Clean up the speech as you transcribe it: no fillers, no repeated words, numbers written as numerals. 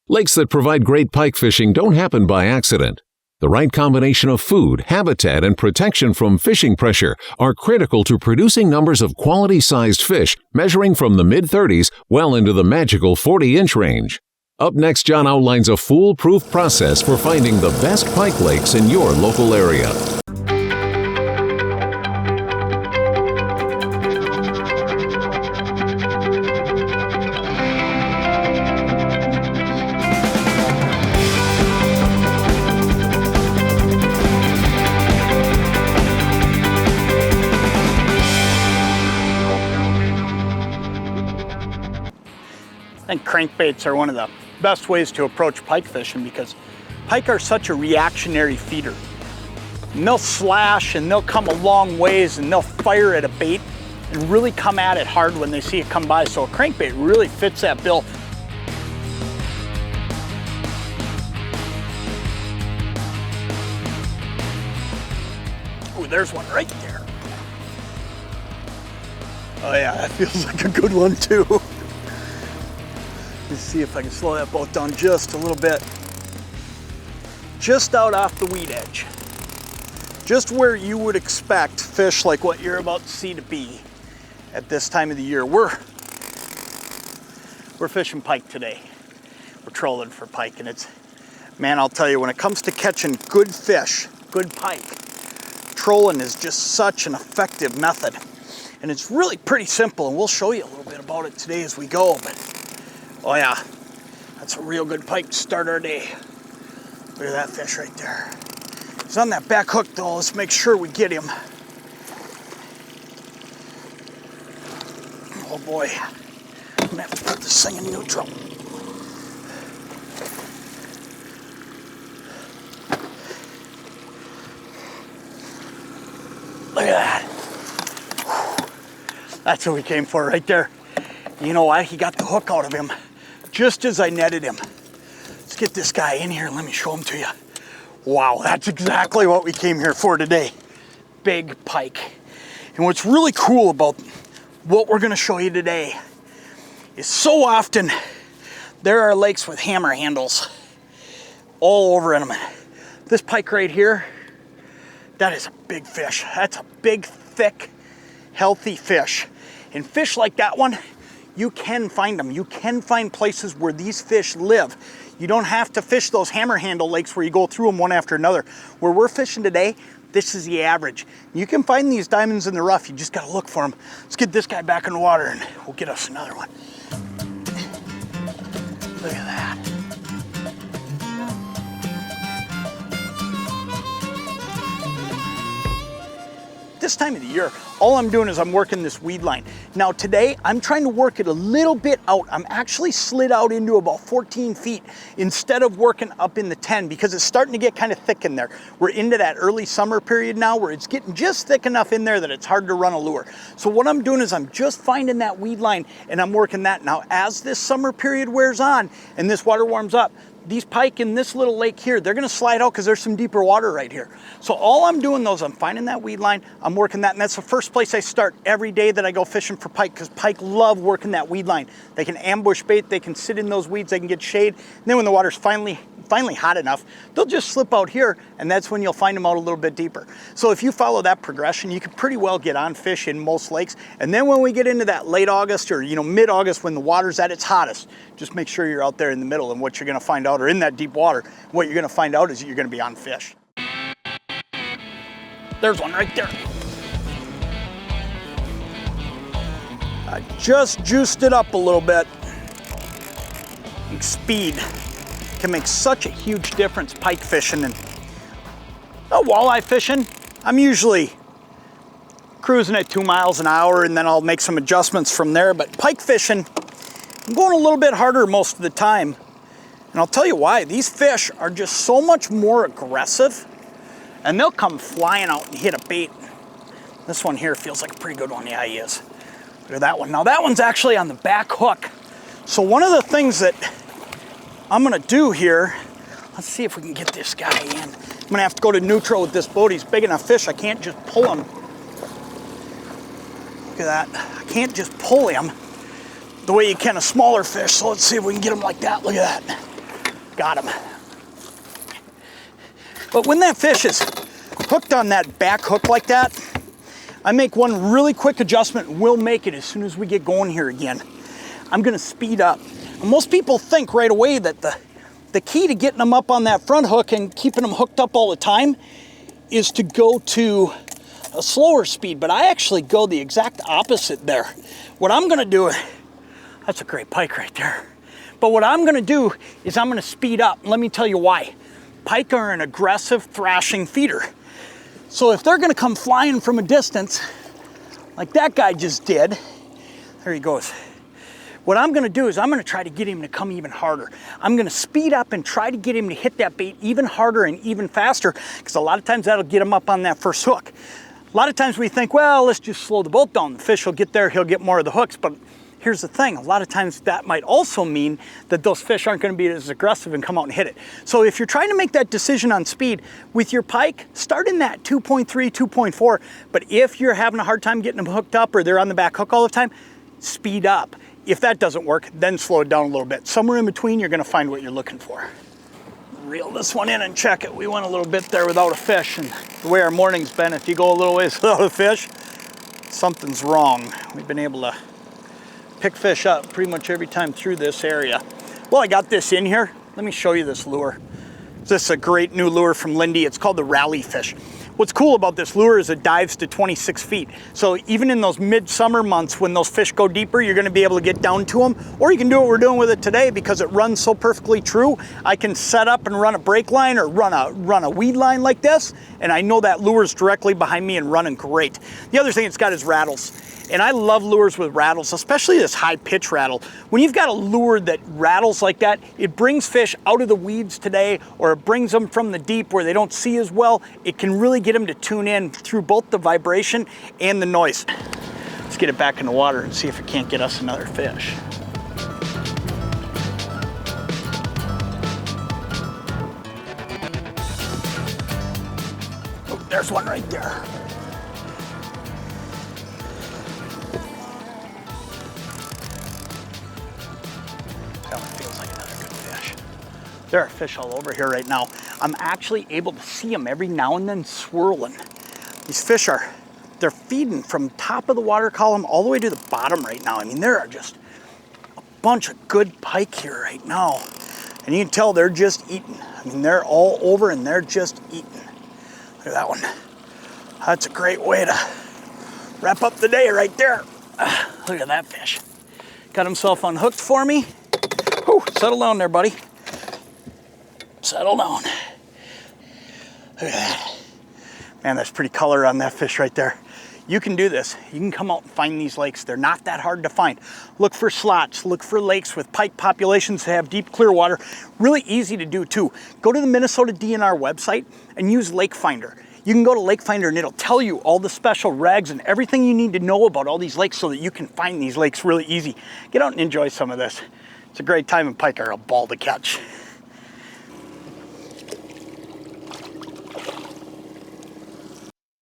Lakes that provide great pike fishing don't happen by accident. The right combination of food, habitat, and protection from fishing pressure are critical to producing numbers of quality-sized fish measuring from the mid-30s well into the magical 40-inch range. Up next, Jon outlines a foolproof process for finding the best pike lakes in your local area. I think crankbaits are one of the best ways to approach pike fishing because pike are such a reactionary feeder. And they'll slash and they'll come a long ways and they'll fire at a bait and really come at it hard when they see it come by. So a crankbait really fits that bill. Oh, there's one right there. Oh yeah, that feels like a good one too. Let's see if I can slow that boat down just a little bit. Just out off the weed edge. Just where you would expect fish like what you're about to see to be at this time of the year. We're fishing pike today. We're trolling for pike, and it's, man, I'll tell you, when it comes to catching good fish, good pike, trolling is just such an effective method. And it's really pretty simple, and we'll show you a little bit about it today as we go. But oh yeah, that's a real good pike to start our day. Look at that fish right there. He's on that back hook though. Let's make sure we get him. Oh boy, I'm gonna have to put this thing in neutral. Look at that. That's what we came for right there. You know what? He got the hook out of him just as I netted him. Let's get this guy in here and let me show him to you. Wow, that's exactly what we came here for today. Big pike. And what's really cool about what we're gonna show you today is so often there are lakes with hammer handles all over them. This pike right here, that is a big fish. That's a big, thick, healthy fish. And fish like that one, you can find them. You can find places where these fish live. You don't have to fish those hammer handle lakes where you go through them one after another. Where we're fishing today, this is the average. You can find these diamonds in the rough. You just gotta look for them. Let's get this guy back in the water and we'll get us another one. Look at that. This time of the year, all I'm doing is I'm working this weed line. Now today, I'm trying to work it a little bit out. I'm actually slid out into about 14 feet instead of working up in the 10 because it's starting to get kind of thick in there. We're into that early summer period now where it's getting just thick enough in there that it's hard to run a lure. So what I'm doing is I'm just finding that weed line and I'm working that. Now as this summer period wears on and this water warms up, these pike in this little lake here, they're gonna slide out because there's some deeper water right here. So all I'm doing though is I'm finding that weed line, I'm working that, and that's the first place I start every day that I go fishing for pike because pike love working that weed line. They can ambush bait, they can sit in those weeds, they can get shade, and then when the water's finally hot enough, they'll just slip out here, and that's when you'll find them out a little bit deeper. So if you follow that progression, you can pretty well get on fish in most lakes. And then when we get into that late August or mid-August when the water's at its hottest, just make sure you're out there in the middle, and what you're gonna find out, or in that deep water, what you're gonna find out is that you're gonna be on fish. There's one right there. I just juiced it up a little bit. Speed can make such a huge difference pike fishing. And walleye fishing, I'm usually cruising at 2 miles an hour and then I'll make some adjustments from there. But pike fishing, I'm going a little bit harder most of the time. And I'll tell you why. These fish are just so much more aggressive and they'll come flying out and hit a bait. This one here feels like a pretty good one. Yeah, he is. Look at that one. Now that one's actually on the back hook. So one of the things that I'm gonna do here, let's see if we can get this guy in. I'm gonna have to go to neutral with this boat. He's big enough fish, I can't just pull him. Look at that, I can't just pull him the way you can a smaller fish. So let's see if we can get him like that, look at that. Got him. But when that fish is hooked on that back hook like that, I make one really quick adjustment. We'll make it as soon as we get going here again. I'm gonna speed up. And most people think right away that the key to getting them up on that front hook and keeping them hooked up all the time is to go to a slower speed, but I actually go the exact opposite there. What I'm gonna do, that's a great pike right there. But what I'm gonna do is I'm gonna speed up. Let me tell you why. Pike are an aggressive thrashing feeder. So if they're gonna come flying from a distance, like that guy just did, there he goes. What I'm gonna do is I'm gonna try to get him to come even harder. I'm gonna speed up and try to get him to hit that bait even harder and even faster, because a lot of times that'll get him up on that first hook. A lot of times we think, well, let's just slow the boat down. The fish will get there, he'll get more of the hooks. But here's the thing, a lot of times that might also mean that those fish aren't gonna be as aggressive and come out and hit it. So if you're trying to make that decision on speed with your pike, start in that 2.3, 2.4. But if you're having a hard time getting them hooked up or they're on the back hook all the time, speed up. If that doesn't work, then slow it down a little bit. Somewhere in between, you're gonna find what you're looking for. Reel this one in and check it. We went a little bit there without a fish, and the way our morning's been, if you go a little ways without a fish, something's wrong. We've been able to pick fish up pretty much every time through this area. Well, I got this in here. Let me show you this lure. This is a great new lure from Lindy. It's called the Rally Fish. What's cool about this lure is it dives to 26 feet. So even in those midsummer months when those fish go deeper, you're gonna be able to get down to them. Or you can do what we're doing with it today because it runs so perfectly true. I can set up and run a brake line or run a weed line like this, and I know that lure's directly behind me and running great. The other thing it's got is rattles. And I love lures with rattles, especially this high pitch rattle. When you've got a lure that rattles like that, it brings fish out of the weeds today, or it brings them from the deep where they don't see as well. It can really get them to tune in through both the vibration and the noise. Let's get it back in the water and see if it can't get us another fish. Oh, there's one right there. Feels like another good fish. There are fish all over here right now. I'm actually able to see them every now and then swirling. These fish they're feeding from top of the water column all the way to the bottom right now. I mean, there are just a bunch of good pike here right now. And you can tell they're just eating. I mean, they're all over and they're just eating. Look at that one. That's a great way to wrap up the day right there. Look at that fish. Got himself unhooked for me. Whew, settle down there, buddy. Settle down. Look at that. Man, there's pretty color on that fish right there. You can do this. You can come out and find these lakes. They're not that hard to find. Look for slots. Look for lakes with pike populations that have deep, clear water. Really easy to do, too. Go to the Minnesota DNR website and use Lake Finder. You can go to Lake Finder and it'll tell you all the special regs and everything you need to know about all these lakes so that you can find these lakes really easy. Get out and enjoy some of this. It's a great time, and pike are a ball to catch.